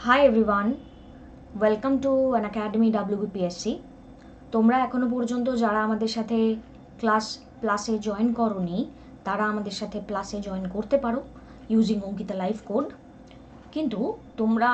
Hi everyone, welcome to an academy WBPSC। তোমরা এখনও পর্যন্ত যারা আমাদের সাথে প্লাসে জয়েন করোনি তারা আমাদের সাথে প্লাসে জয়েন করতে পারো ইউজিং অঙ্কিতা লাইভ কোড। কিন্তু তোমরা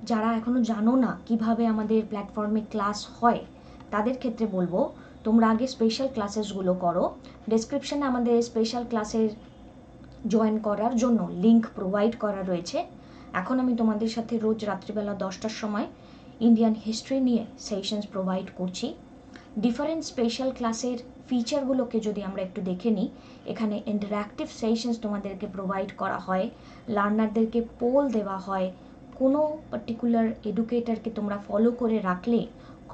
যারা এখনও জানো না কিভাবে আমাদের প্ল্যাটফর্মে ক্লাস হয় তাদের ক্ষেত্রে বলবো তোমরা আগে স্পেশাল ক্লাসেসগুলো করো। ডেসক্রিপশানে আমাদের স্পেশাল ক্লাসের জয়েন করার জন্য লিঙ্ক প্রোভাইড করা রয়েছে। এখন আমি তোমাদের সাথে রোজ রাত্রিবেলা 10টার সময় ইন্ডিয়ান হিস্ট্রি নিয়ে সেশনস প্রোভাইড করছি। ডিফারেন্ট স্পেশাল ক্লাসের ফিচারগুলোকে যদি আমরা একটু দেখে নিই, এখানে ইন্টারঅ্যাক্টিভ সেশনস তোমাদেরকে প্রোভাইড করা হয়, লার্নারদেরকে পোল দেওয়া হয়। কোনো পার্টিকুলার এডুকেটরকে তোমরা ফলো করে রাখলে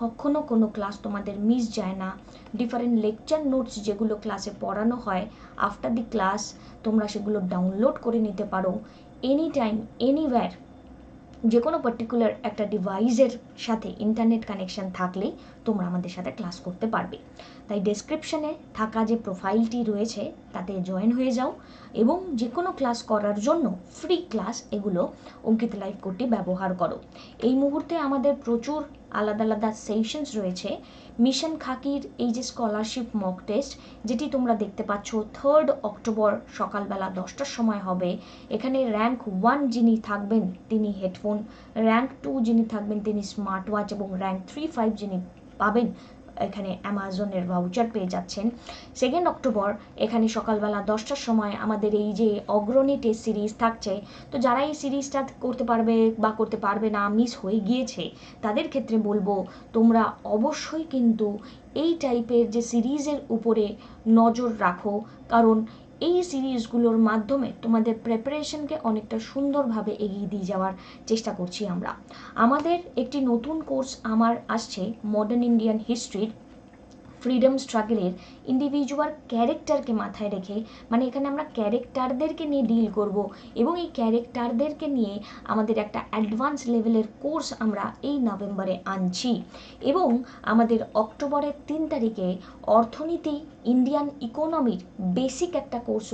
কখনো কোনো ক্লাস তোমাদের মিস যায় না। ডিফারেন্ট লেকচার নোটস যেগুলো ক্লাসে পড়ানো হয় আফটার দি ক্লাস তোমরা সেগুলো ডাউনলোড করে নিতে পারো এনি টাইম এনিওয়্যার। যে কোনো পার্টিকুলার একটা ডিভাইসের সাথে ইন্টারনেট কানেকশান থাকলেই তোমরা আমাদের সাথে ক্লাস করতে পারবে। তাই ডেসক্রিপশানে থাকা যে প্রোফাইলটি রয়েছে তাতে জয়েন হয়ে যাও এবং যে কোনো ক্লাস করার জন্য ফ্রি ক্লাস এগুলো অঙ্কিতা লাইভ কোডটি ব্যবহার করো। এই মুহূর্তে আমাদের প্রচুর আলাদা আলাদা সেশনস রয়েছে। মিশন খাকির এই যে স্কলারশিপ মক টেস্ট যেটি তোমরা দেখতে পাচ্ছ 3 অক্টোবর সকালবেলা 10টার সময় হবে। এখানে র্যাঙ্ক 1 যিনি থাকবেন তিনি হেডফোন, র্যাঙ্ক 2 যিনি থাকবেন তিনি স্মার্ট ওয়াচ এবং র্যাঙ্ক 3-5 যিনি পাবেন এখানে অ্যামাজনের ভাউচার পেয়ে যাচ্ছেন। 2 অক্টোবর এখানে সকালবেলা 10টার সময় আমাদের এই যে অগ্রণী টেস্ট সিরিজ থাকছে। তো যারা এই সিরিজটা করতে পারবে বা করতে পারবে না, মিস হয়ে গিয়েছে, তাদের ক্ষেত্রে বলবো তোমরা অবশ্যই কিন্তু এই টাইপের যে সিরিজের উপরে নজর রাখো, কারণ এই সিরিজগুলোর মাধ্যমে তোমাদের প্রিপারেশনকে অনেকটা সুন্দরভাবে এগিয়ে দিয়ে যাওয়ার চেষ্টা করছি আমরা। আমাদের একটি নতুন কোর্স আসছে মডার্ন ইন্ডিয়ান হিস্ট্রির ফ্রিডম স্ট্রাগলের ইন্ডিভিজুয়াল ক্যারেক্টারকে মাথায় রেখে, মানে এখানে আমরা ক্যারেক্টারদেরকে নিয়ে ডিল করব এবং এই ক্যারেক্টারদেরকে নিয়ে আমাদের একটা অ্যাডভান্স লেভেলের কোর্স আমরা এই নভেম্বরে আনছি। এবং আমাদের অক্টোবরের 3 তারিখে অর্থনীতি ইন্ডিয়ান ইকোনমির বেসিক একটা কোর্স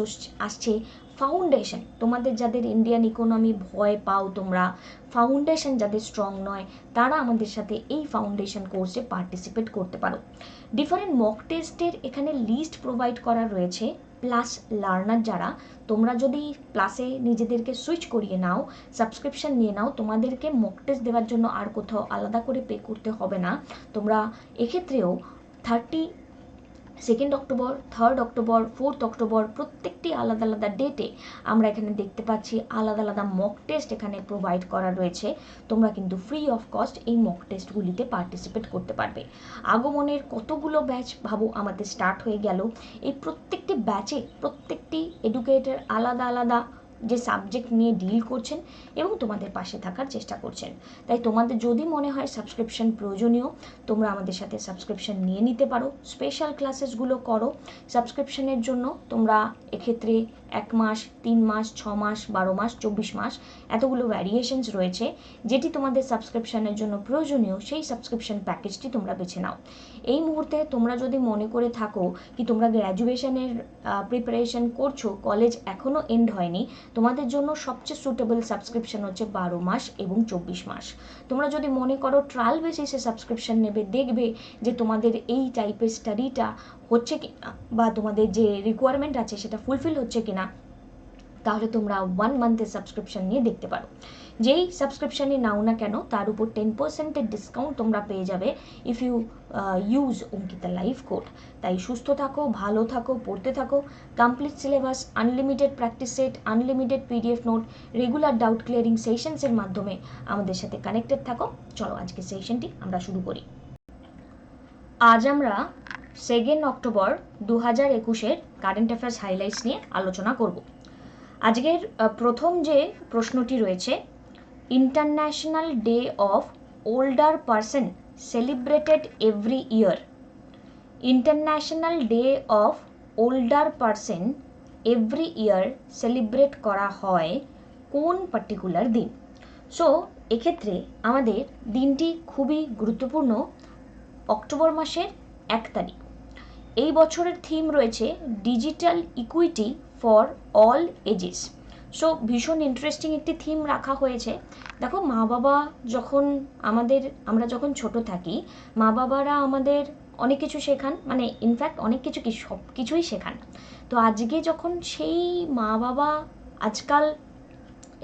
আসছে, ফাউন্ডেশন। তোমাদের যাদের ইন্ডিয়ান ইকোনমি ভয় পাও, তোমরা ফাউন্ডেশন যাদের স্ট্রং নয় তারা আমাদের সাথে এই ফাউন্ডেশন কোর্সে পার্টিসিপেট করতে পারো। ডিফারেন্ট মক টেস্টের এখানে লিস্ট প্রোভাইড করা রয়েছে। প্লাস লার্নার যারা, তোমরা যদি প্লাসে নিজেদেরকে সুইচ করিয়ে নাও, সাবস্ক্রিপশন নিয়ে নাও, তোমাদেরকে মক টেস্ট দেওয়ার জন্য আর কোথাও আলাদা করে পে করতে হবে না। তোমরা এক্ষেত্রেও 2 অক্টোবর, 3 অক্টোবর, 4 অক্টোবর প্রত্যেকটি আলাদা আলাদা ডেটে আমরা এখানে দেখতে পাচ্ছি আলাদা আলাদা মক টেস্ট এখানে প্রোভাইড করা রয়েছে। তোমরা কিন্তু ফ্রি অফ কস্ট এই মক টেস্টগুলিতে পার্টিসিপেট করতে পারবে। আগমনের কতগুলো ব্যাচ ভাবো আমাদের স্টার্ট হয়ে গেল। এই প্রত্যেকটি ব্যাচে প্রত্যেকটি এডুকেটর আলাদা আলাদা যে সাবজেক্ট নিয়ে ডিল করছেন এবং তোমাদের পাশে থাকার চেষ্টা করছেন। তাই তোমাদের যদি মনে হয় সাবস্ক্রিপশন প্রয়োজনীয়, তোমরা আমাদের সাথে সাবস্ক্রিপশন নিয়ে নিতে পারো, স্পেশাল ক্লাসেসগুলো করো। সাবস্ক্রিপশনের জন্য তোমরা এক্ষেত্রে 1 মাস, 3 মাস, 6 মাস, 12 মাস, 24 মাস এতগুলো ভ্যারিয়েশনস রয়েছে। যেটি তোমাদের সাবস্ক্রিপশনের জন্য প্রয়োজনীয় সেই সাবস্ক্রিপশন প্যাকেজটি তোমরা বেছে নাও। এই মুহূর্তে তোমরা যদি মনে করে থাকো কি তোমরা গ্র্যাজুয়েশনের প্রিপারেশন করছো, কলেজ এখনও এন্ড হয়নি, তোমাদের জন্য সবচেয়ে সুটেবল সাবস্ক্রিপশন হচ্ছে 12 মাস এবং 24 মাস। তোমরা যদি মনে করো ট্রায়াল বেসিসে সাবস্ক্রিপশন নেবে, দেখবে যে তোমাদের এই টাইপের স্টাডিটা হচ্ছে কি না বা তোমাদের যে রিকোয়ারমেন্ট আছে সেটা ফুলফিল হচ্ছে কিনা, তাহলে তোমরা 1 মান্থের সাবস্ক্রিপশন নিয়ে দেখতে পারো। যেই সাবস্ক্রিপশানে নাও না কেন তার উপর 10% ডিসকাউন্ট তোমরা পেয়ে যাবে if you use Ankita live code. তাই সুস্থ থাকো, ভালো থাকো, পড়তে থাকো। Complete syllabus, unlimited practice set, unlimited PDF note, regular doubt clearing সেশনসের মাধ্যমে আমাদের সাথে কানেক্টেড থাকো। চলো আজকে সেশনটি আমরা শুরু করি। আজ আমরা 2 অক্টোবর 2021-এর কারেন্ট অ্যাফেয়ার্স হাইলাইটস নিয়ে আলোচনা করব। আজকের প্রথম যে প্রশ্নটি রয়েছে, international day of older person celebrated every year. International day of older person every year celebrate করা হয় কোন পার্টিকুলার দিন? সো এক্ষেত্রে আমাদের দিনটি খুবই গুরুত্বপূর্ণ, অক্টোবর মাসের 1 তারিখ। এই বছরের থিম রয়েছে digital equity for all ages. So ভীষণ ইন্টারেস্টিং একটি থিম রাখা হয়েছে। দেখো, মা বাবা যখন আমরা যখন ছোট থাকি, মা বাবারা আমাদের অনেক কিছু শেখান, মানে ইনফ্যাক্ট অনেক কিছু কি সব কিছুই শেখান। তো আজকে যখন সেই মা বাবা আজকাল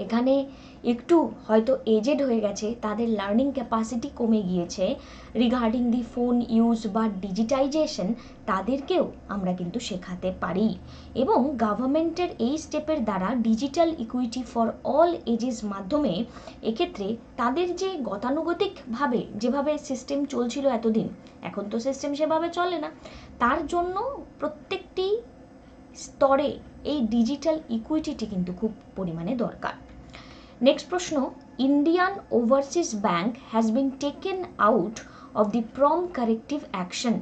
এখানে একটু হয়তো এজেড হয়ে গেছে, তাদের লার্নিং ক্যাপাসিটি কমে গিয়েছে রিগার্ডিং দি ফোন ইউজ বা ডিজিটাইজেশন, তাদেরকেও আমরা কিন্তু শেখাতে পারি। এবং গভর্নমেন্টের এই স্টেপের দ্বারা digital equity for all ages মাধ্যমে এক্ষেত্রে তাদের যে গতানুগতিকভাবে যেভাবে সিস্টেম চলছিল এতদিন, এখন তো সিস্টেম সেভাবে চলে না, তার জন্য প্রত্যেকটি স্তরে এই ডিজিটাল ইকুইটিটি কিন্তু খুব পরিমাণে দরকার। নেক্সট প্রশ্ন, Indian overseas bank has been taken out of the prompt corrective action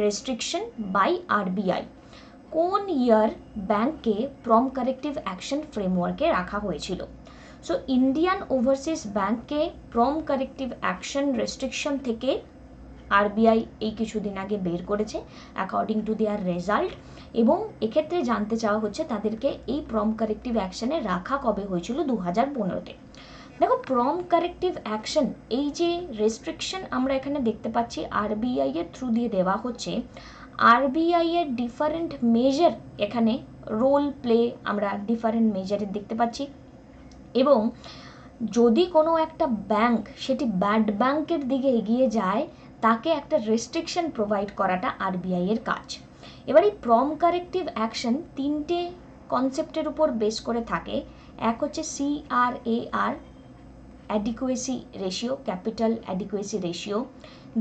restriction by RBI. কোন ইয়ার ব্যাংককে প্রম্পট কারেক্টিভ অ্যাকশন ফ্রেমওয়ার্কে রাখা হয়েছিল? সো ইন্ডিয়ান ওভারসিজ ব্যাংককে প্রম্পট কারেক্টিভ অ্যাকশন রেস্ট্রিকশন থেকে আরবিআই এই কিছুদিন আগে বের করেছে অ্যাকর্ডিং টু দেয়ার রেজাল্ট। এবং এক্ষেত্রে জানতে চাওয়া হচ্ছে তাদেরকে এই প্রম্পট কারেক্টিভ অ্যাকশনে রাখা কবে হয়েছিল? 2015-তে। দেখো, প্রম্পট কারেক্টিভ অ্যাকশন, এই যে রেস্ট্রিকশন আমরা এখানে দেখতে পাচ্ছি আরবিআই এর থ্রু দিয়ে দেওয়া হচ্ছে, আরবিআই এর ডিফারেন্ট মেজার এখানে রোল প্লে আমরা ডিফারেন্ট মেজারের দেখতে পাচ্ছি। এবং যদি কোনো একটা ব্যাংক সেটি ব্যাড ব্যাংকের দিকে এগিয়ে যায়, তাকে একটা রেস্ট্রিকশন প্রোভাইড করাটা আরবিআই এর কাজ। এবার এই প্রম্পট কারেক্টিভ অ্যাকশন তিনটে কনসেপ্টের উপর বেস করে থাকে। এক হচ্ছে CRAR, adequacy ratio, capital adequacy ratio.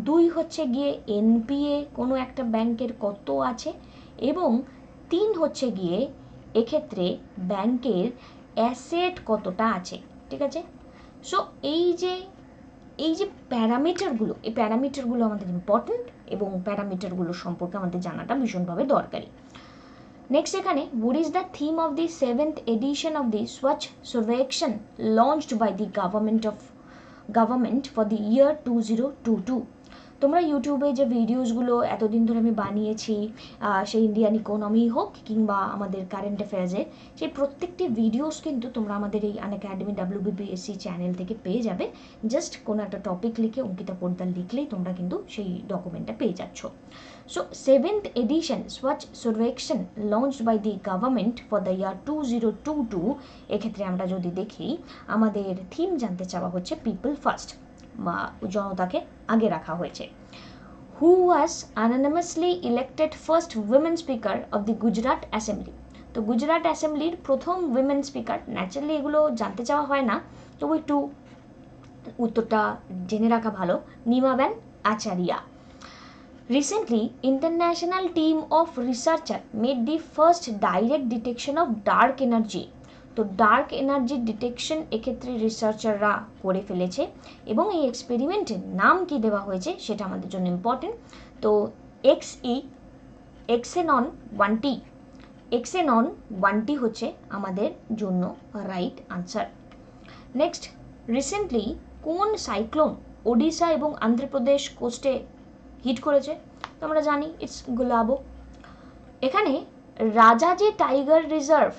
দুই হচ্ছে গিয়ে NPA কোনো একটা ব্যাংকের কত আছে, এবং তিন হচ্ছে গিয়ে এক্ষেত্রে ব্যাংকের অ্যাসেট কতটা আছে। ঠিক আছে? সো এই যে প্যারামিটারগুলো, এই প্যারামিটারগুলো আমাদের ইম্পর্টেন্ট, এবং প্যারামিটারগুলো সম্পর্কে আমাদের জানাটা ভীষণভাবে দরকারি। নেক্সট এখানে, what is the theme of the 7th edition of the Swachh Survekshan launched by the government for the year 2022? তোমরা ইউটিউবে যে ভিডিওসগুলো এতদিন ধরে আমি বানিয়েছি, সেই ইন্ডিয়ান ইকোনমি হোক কিংবা আমাদের কারেন্ট অ্যাফেয়ার্সে, সেই প্রত্যেকটি ভিডিওস কিন্তু তোমরা আমাদের এই আনএকাডেমি WBPSC চ্যানেল থেকে পেয়ে যাবে। জাস্ট কোনো একটা টপিক লিখে অঙ্কিতা পোর্টাল লিখলেই তোমরা কিন্তু সেই ডকুমেন্টটা পেয়ে যাচ্ছ। So 7th edition Swachh Survekshan launched by the government for the year 2022, এক্ষেত্রে আমরা যদি দেখি আমাদের থিম জানতে চাওয়া হচ্ছে পিপল ফার্স্ট, বা জনতাকে আগে রাখা হয়েছে। Who was anonymously elected first women speaker of the Gujarat assembly? তো গুজরাট অ্যাসেম্বলির প্রথম উইমেন স্পিকার, ন্যাচারালি এগুলো জানতে চাওয়া হয় না, তবু একটু উত্তরটা জেনে রাখা ভালো, নিমাবেন Acharia. Recently, international team of researcher made the first direct detection of dark energy. তো ডার্ক এনার্জি ডিটেকশন এক্ষেত্রে রিসার্চাররা করে ফেলেছে, এবং এই এক্সপেরিমেন্টের নাম কি দেওয়া হয়েছে সেটা আমাদের জন্য ইম্পর্টেন্ট। তো এক্সেনন 1T, এক্সেনন 1T হচ্ছে আমাদের জন্য রাইট আনসার। নেক্সট, রিসেন্টলি কোন সাইক্লোন ওডিশা এবং অন্ধ্রপ্রদেশ কোস্টে হিট করেছে? তো আমরা জানি ইটস গুলাবো। এখানে রাজাজি টাইগার রিজার্ভ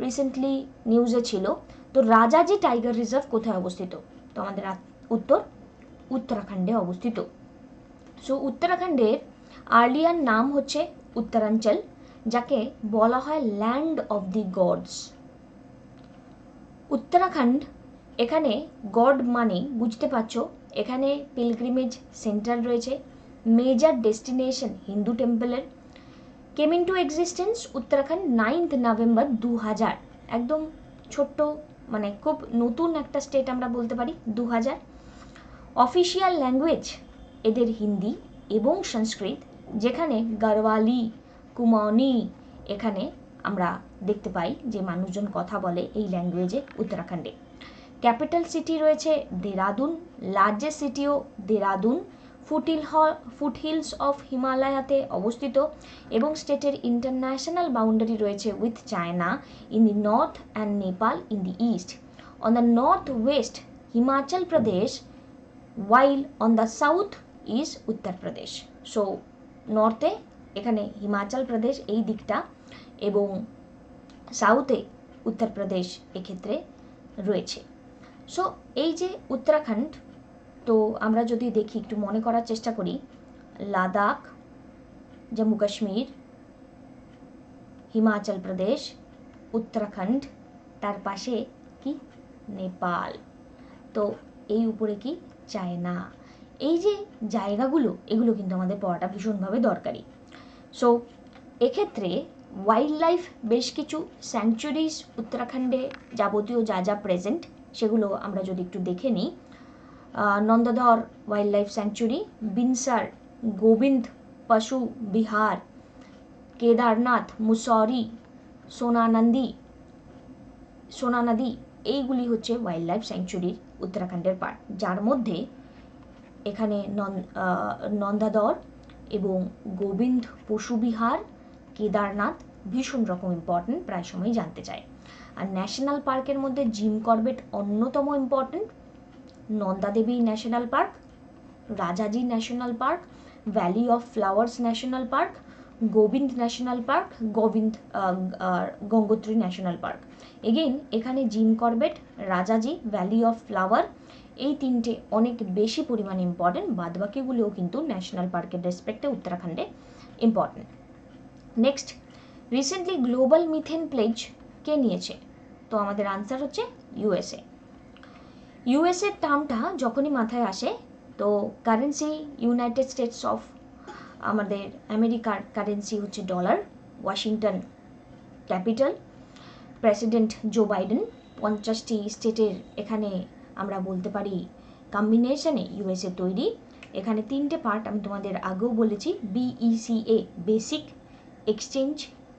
রিসেন্টলি নিউজে ছিল, তো রাজাজি টাইগার রিজার্ভ কোথায় অবস্থিত? তো আমাদের উত্তর উত্তরাখণ্ডে অবস্থিত। সো উত্তরাখণ্ডের আর্লিয়ার নাম হচ্ছে উত্তরাঞ্চল, যাকে বলা হয় land of the gods. Uttarakhand, এখানে গড মানে বুঝতে পারছো, এখানে পিলগ্রিমেজ সেন্টার রয়েছে, মেজর ডেস্টিনেশন হিন্দু টেম্পলের। Came into existence Uttarakhand 9th November 2000, একদম ছোট্ট, মানে খুব নতুন একটা স্টেট আমরা বলতে পারি, 2000। অফিসিয়াল ল্যাঙ্গুয়েজ এদের হিন্দি এবং সংস্কৃত, যেখানে গারওয়ালি, কুমাওনি এখানে আমরা দেখতে পাই যে মানুষজন কথা বলে এই ল্যাঙ্গুয়েজে উত্তরাখণ্ডে। ক্যাপিটাল সিটি রয়েছে দেরাদুন, লার্জেস্ট সিটিও দেরাদুন, ফুটহিলস অফ হিমালয়াতে অবস্থিত, এবং স্টেটের ইন্টারন্যাশনাল বাউন্ডারি রয়েছে with China in the north and Nepal in the east. On the north west Himachal Pradesh, while on the south is Uttar Pradesh. So নর্থে এখানে হিমাচল প্রদেশ এই দিকটা, এবং সাউথে উত্তরপ্রদেশ এক্ষেত্রে রয়েছে। সো এই যে উত্তরাখণ্ড, তো আমরা যদি দেখি, একটু মনে করার চেষ্টা করি, লাদাখ, জম্মু কাশ্মীর, হিমাচল প্রদেশ, উত্তরাখণ্ড, তার পাশে কি নেপাল, তো এই উপরে কি চায়না। এই যে জায়গাগুলো, এগুলো কিন্তু আমাদের পড়াটা ভীষণভাবে দরকারি। সো এক্ষেত্রে ওয়াইল্ড লাইফ বেশ কিছু স্যাংচুরিজ উত্তরাখণ্ডে যাবতীয় যা যা প্রেজেন্ট সেগুলো আমরা যদি একটু দেখে নিই। Nandhaur wildlife sanctuary, Binsar Govind Pashu Vihar, Kedarnath, Mussoorie, সোনানদী, এইগুলি হচ্ছে ওয়াইল্ড লাইফ স্যাংচুরির উত্তরাখণ্ডের পার্ট, যার মধ্যে এখানে নন্দাদর এবং গোবিন্দ পশু বিহার, কেদারনাথ ভীষণ রকম ইম্পর্টেন্ট, প্রায় সময় জানতে চায়। আর ন্যাশনাল পার্কের মধ্যে জিম করবেট অন্যতম important, Nanda Devi national park, Rajaji national park, valley of flowers national park, Govind national park, Gangotri national park. Again এখানে Jim Corbett, Rajaji, valley of flower, এই তিনটে অনেক বেশি পরিমাণে ইম্পর্টেন্ট, বাদবাকিগুলোও কিন্তু ন্যাশনাল পার্কের রেসপেক্টে উত্তরাখণ্ডে important. Next, recently global methane pledge কে নিয়েছে? তো আমাদের আনসার হচ্ছে ইউএসএ। ইউএসএর টার্মটা যখনই মাথায় আসে, তো কারেন্সি ইউনাইটেড স্টেটস অফ, আমাদের আমেরিকার কারেন্সি হচ্ছে dollar, Washington capital, president Joe Biden, 50টি স্টেটের এখানে আমরা বলতে পারি কম্বিনেশনে ইউএসএ তৈরি। এখানে তিনটে পার্ট আমি তোমাদের আগেও বলেছি, BECA, basic exchange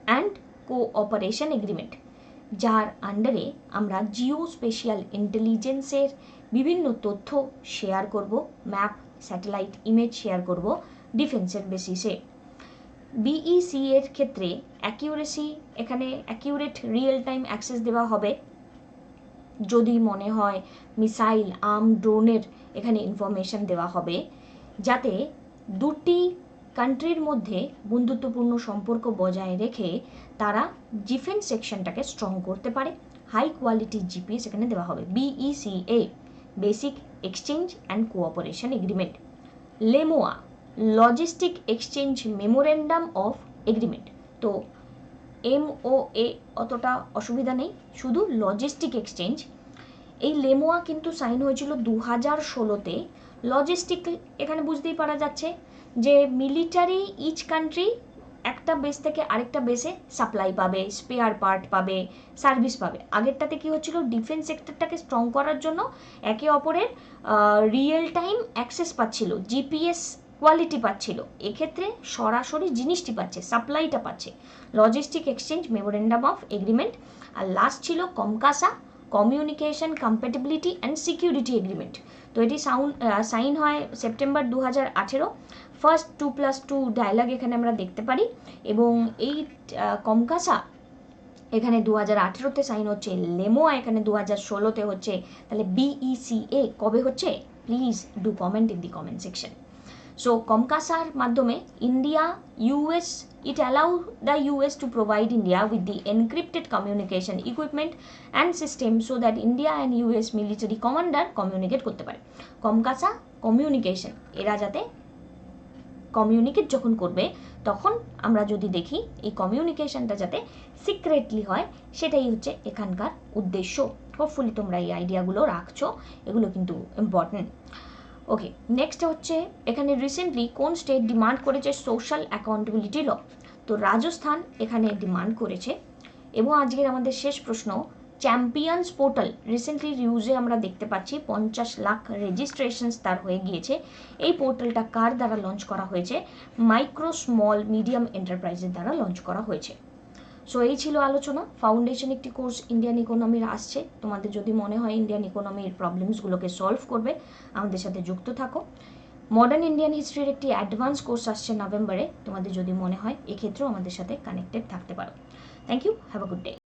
and cooperation agreement, যার আন্ডারে আমরা জিও স্পেশিয়াল ইন্টেলিজেন্সের বিভিন্ন তথ্য শেয়ার করব, ম্যাপ, স্যাটেলাইট ইমেজ শেয়ার করব ডিফেন্সের বেসিসে। BECA এর ক্ষেত্রে অ্যাকিউরেসি, এখানে অ্যাকিউরেট রিয়েল টাইম অ্যাক্সেস দেওয়া হবে যদি মনে হয় মিসাইল, আর্ম, ড্রোনের এখানে ইনফরমেশন দেওয়া হবে, যাতে দুটি কান্ট্রির মধ্যে বন্ধুত্বপূর্ণ সম্পর্ক বজায় রেখে তারা ডিফেন্স সেকশনটাকে স্ট্রং করতে পারে। হাই কোয়ালিটি জিপিএস এখানে দেওয়া হবে। BECA, basic exchange and cooperation agreement. LEMOA, logistic exchange memorandum of agreement. তো MOA অতটা অসুবিধা নেই, শুধু লজিস্টিক এক্সচেঞ্জ। এই লেমোয়া কিন্তু সাইন হয়েছিল 2016-তে। লজিস্টিক এখানে বুঝতেই পারা যাচ্ছে যে মিলিটারি ইচ কান্ট্রি একটা বেস থেকে আরেকটা বেসে সাপ্লাই পাবে, স্পেয়ার পার্ট পাবে, সার্ভিস পাবে। আগেরটাতে কি হচ্ছিল, ডিফেন্স সেক্টরটাকে স্ট্রং করার জন্য একে অপরের রিয়েল টাইম অ্যাক্সেস পাচ্ছিল, জিপিএস কোয়ালিটি পাচ্ছিল, এক্ষেত্রে সরাসরি জিনিসটি পাচ্ছে, সাপ্লাইটা পাচ্ছে। Logistic exchange memorandum of agreement. আর লাস্ট ছিল COMCASA, communication compatibility and security agreement. তো এটি সাইন হয় সেপ্টেম্বর 2018। ফার্স্ট 2+2 ডায়লগ এখানে আমরা দেখতে পারি, এবং এই কমকাসা এখানে 2018-তে সাইন হচ্ছে, লেমোয়া এখানে 2016-তে হচ্ছে। তাহলে BECA কবে হচ্ছে? Please do comment in the comment section. So কমকাসার মাধ্যমে India, US, it allow the US to provide India with the encrypted communication equipment and system so that India and US military commander communicate করতে পারে। কমকাসা communication, এরা যাতে communicate যখন করবে তখন আমরা যদি দেখি এই কমিউনিকেশনটা যাতে সিক্রেটলি হয়, সেটাই হচ্ছে এখানকার উদ্দেশ্য। হোপফুলি তোমরা এই আইডিয়াগুলো রাখছো, এগুলো কিন্তু ইম্পর্টেন্ট। ওকে, নেক্সট হচ্ছে এখানে রিসেন্টলি কোন স্টেট ডিমান্ড করেছে সোশ্যাল অ্যাকাউন্টেবিলিটি ল? তো রাজস্থান এখানে ডিমান্ড করেছে। এবং আজকের আমাদের শেষ প্রশ্ন, চ্যাম্পিয়ন্স পোর্টাল রিসেন্টলি ইউজে আমরা দেখতে পাচ্ছি 50 লাখ রেজিস্ট্রেশনস তার হয়ে গিয়েছে। এই পোর্টালটা কার দ্বারা লঞ্চ করা হয়েছে? মাইক্রো স্মল মিডিয়াম এন্টারপ্রাইজের দ্বারা লঞ্চ করা হয়েছে। সো এই ছিল আলোচনা। ফাউন্ডেশন একটি কোর্স ইন্ডিয়ান ইকোনমির আসছে, তোমাদের যদি মনে হয় ইন্ডিয়ান ইকোনমির প্রবলেমসগুলোকে সলভ করবে, আমাদের সাথে যুক্ত থাকো। মডার্ন ইন্ডিয়ান হিস্ট্রির একটি অ্যাডভান্স কোর্স আসছে নভেম্বরে, তোমাদের যদি মনে হয় এক্ষেত্রেও আমাদের সাথে কানেক্টেড থাকতে পারো। Thank you, have a good day.